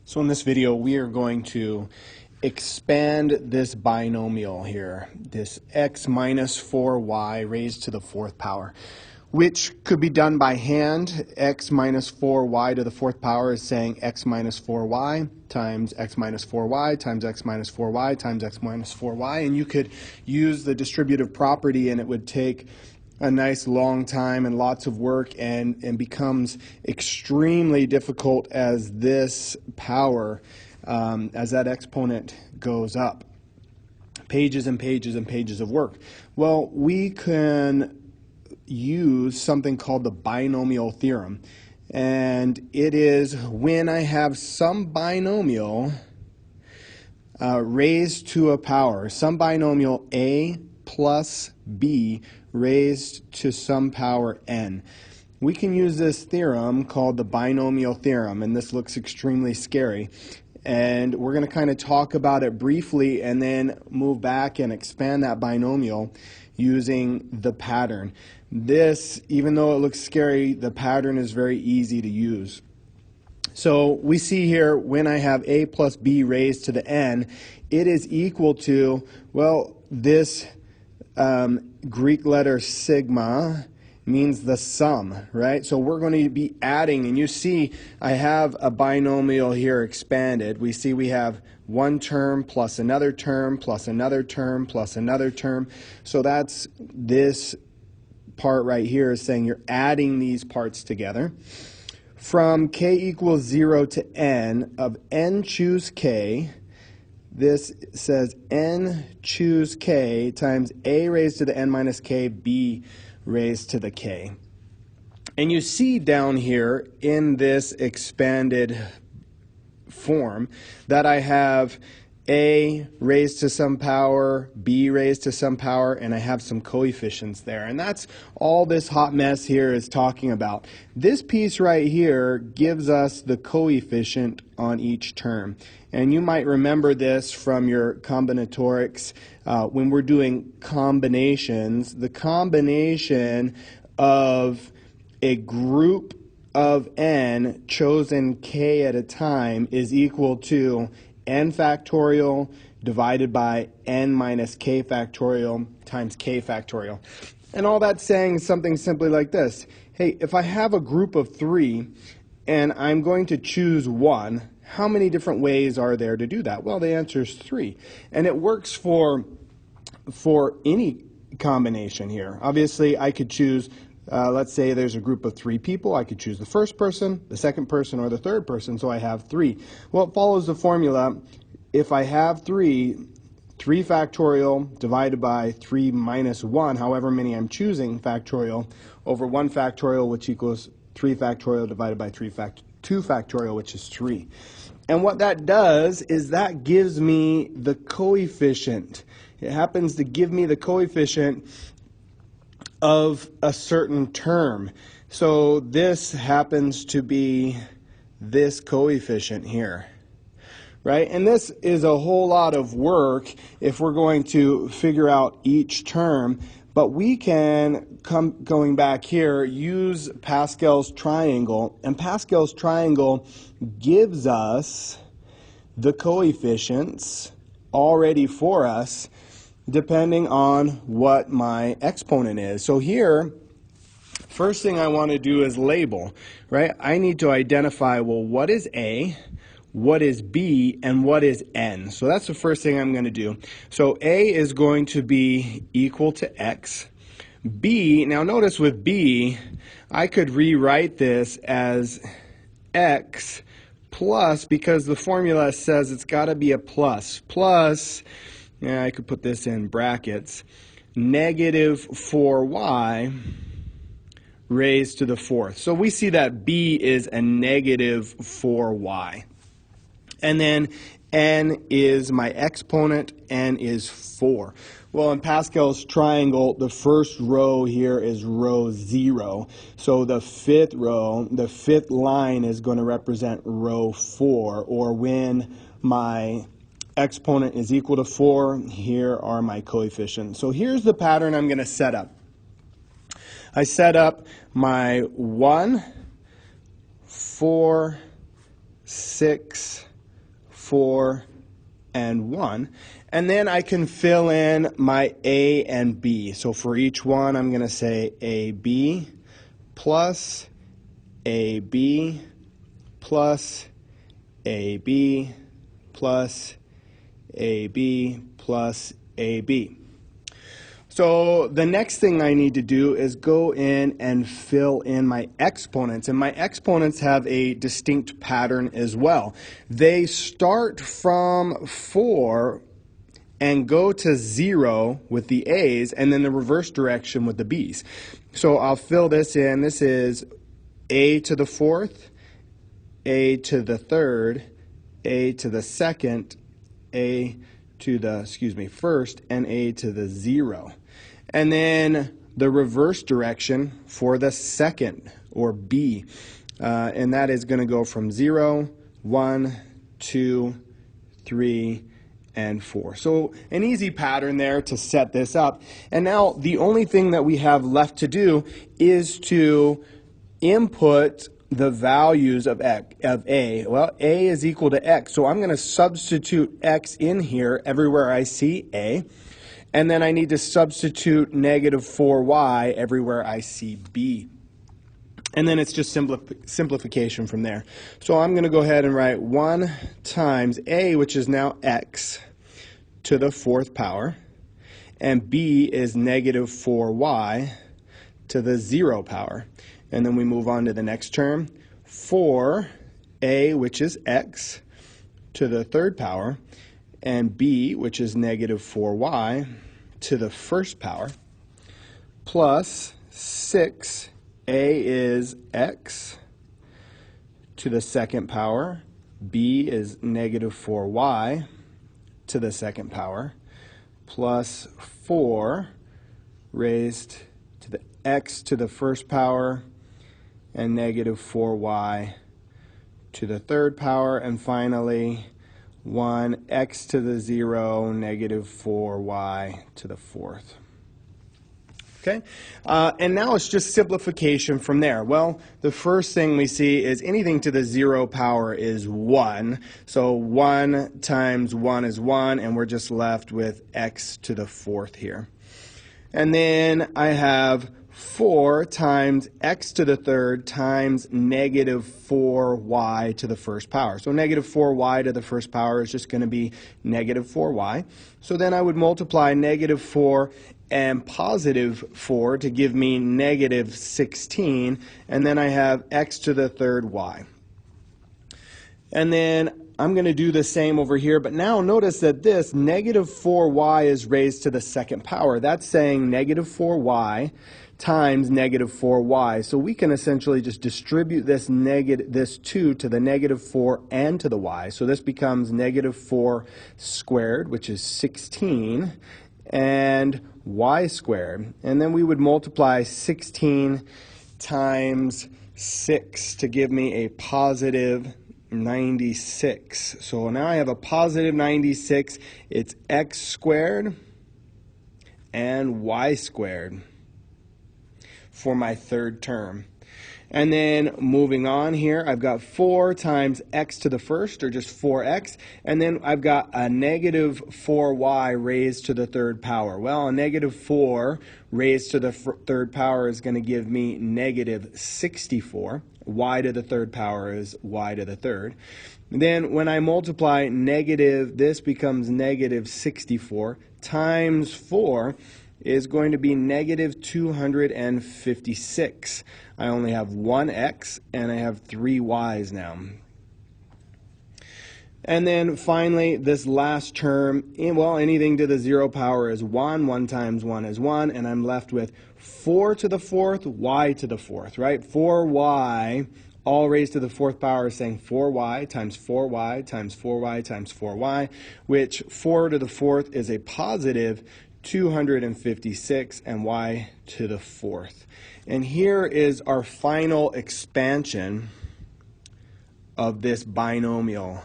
So in this video, we are going to expand this binomial here, this x minus 4y raised to the fourth power, which could be done by hand. X minus 4y to the fourth power is saying x minus 4y times x minus 4y times x minus 4y times x minus 4y, and you could use the distributive property and it would take a nice long time and lots of work and becomes extremely difficult as this power, as that exponent goes up. Pages and pages and pages of work. Well, we can use something called the binomial theorem, and it is when I have some binomial raised to a power, some binomial a plus b raised to some power n. We can use this theorem called the binomial theorem, and this looks extremely scary. And we're going to kind of talk about it briefly and then move back and expand that binomial using the pattern. This, even though it looks scary, the pattern is very easy to use. So we see here when I have a plus b raised to the n, it is equal to, well, this Greek letter sigma means the sum, right? So we're going to be adding, and you see I have a binomial here expanded. We see we have one term plus another term plus another term plus another term. So that's this part right here is saying you're adding these parts together. From k equals 0 to n of n choose k, this says n choose k times a raised to the n minus k, b raised to the k. And you see down here in this expanded form that I have a raised to some power, b raised to some power, and I have some coefficients there. And that's all this hot mess here is talking about. This piece right here gives us the coefficient on each term. And you might remember this from your combinatorics when we're doing combinations. The combination of a group of n chosen k at a time is equal to n factorial divided by n minus k factorial times k factorial. And all that's saying is something simply like this. Hey, if I have a group of 3 and I'm going to choose one, how many different ways are there to do that? Well, the answer is 3. And it works for any combination here. Obviously, I could choose, let's say there's a group of 3 people. I could choose the first person, the second person, or the third person, so I have 3. Well, it follows the formula. If I have 3 factorial divided by 3 minus 1, however many I'm choosing, factorial, over 1 factorial, which equals 3 factorial divided by 2 factorial, which is 3. And what that does is that gives me the coefficient. It happens to give me the coefficient of a certain term. So this happens to be this coefficient here, right? And this is a whole lot of work if we're going to figure out each term, but we can, going back here, use Pascal's Triangle, and Pascal's Triangle gives us the coefficients already for us depending on what my exponent is. So here, first thing I want to do is label, right? I need to identify, well, what is A, what is B, and what is N? So that's the first thing I'm going to do. So A is going to be equal to X. B, now notice with B, I could rewrite this as X plus, because the formula says it's got to be a plus. Plus, yeah, I could put this in brackets, negative 4y raised to the fourth. So we see that B is a negative 4y. And then n is my exponent, n is 4. Well, in Pascal's triangle, the first row here is row 0. So the fifth row, the fifth line is going to represent row 4, or when my exponent is equal to 4, here are my coefficients. So here's the pattern I'm going to set up. I set up my 1, 4, 6, 4, and 1. And then I can fill in my a and b. So for each one, I'm going to say ab plus ab plus ab plus ab plus ab. So the next thing I need to do is go in and fill in my exponents. And my exponents have a distinct pattern as well. They start from 4 and go to 0 with the a's, and then the reverse direction with the b's. So I'll fill this in. This is a to the 4th, a to the 3rd, a to the 2nd, a to the, first, and a to the 0. And then the reverse direction for the second, or b, and that is going to go from 0, 1, 2, 3, and 4. So an easy pattern there to set this up. And now the only thing that we have left to do is to input the values of a. Well, a is equal to x, so I'm going to substitute x in here everywhere I see a. And then I need to substitute negative 4y everywhere I see b. And then it's just simplification from there. So I'm going to go ahead and write 1 times a, which is now x, to the 4th power. And b is negative 4y to the 0 power. And then we move on to the next term. 4a, which is x, to the 3rd power. And b, which is negative 4y, to the 1st power, plus 6a is x to the 2nd power, b is negative 4y to the 2nd power, plus 4 raised to the x to the 1st power, and negative 4y to the 3rd power, and finally 1 x to the 0, negative 4y to the 4th. Okay, and now it's just simplification from there. Well, the first thing we see is anything to the 0 power is 1. So 1 times 1 is 1, and we're just left with x to the 4th here. And then I have 4 times x to the 3rd times negative 4y to the 1st power. So negative 4y to the 1st power is just going to be negative 4y. So then I would multiply negative 4 and positive 4 to give me negative 16. And then I have x to the 3rd y. And then I'm going to do the same over here, but now notice that this negative 4y is raised to the 2nd power. That's saying negative 4y times negative 4y. So we can essentially just distribute this 2 to the negative 4 and to the y. So this becomes negative 4 squared, which is 16, and y squared. And then we would multiply 16 times 6 to give me a positive 96. So now I have a positive 96. It's x squared and y squared for my 3rd term. And then moving on here, I've got 4 times x to the 1st, or just 4x, and then I've got a negative 4y raised to the 3rd power. Well, a negative 4 raised to the 3rd power is going to give me negative 64. Y to the 3rd power is y to the 3rd. Then when I multiply negative, this becomes negative 64 times 4 is going to be negative 256. I only have one x and I have 3 y's now. And then finally, this last term, well, anything to the 0 power is 1. 1 times 1 is 1, and I'm left with 4 to the 4th, y to the 4th, right? 4y, all raised to the 4th power is saying 4y times 4y times 4y times 4y, which 4 to the 4th is a positive 256, and y to the 4th. And here is our final expansion of this binomial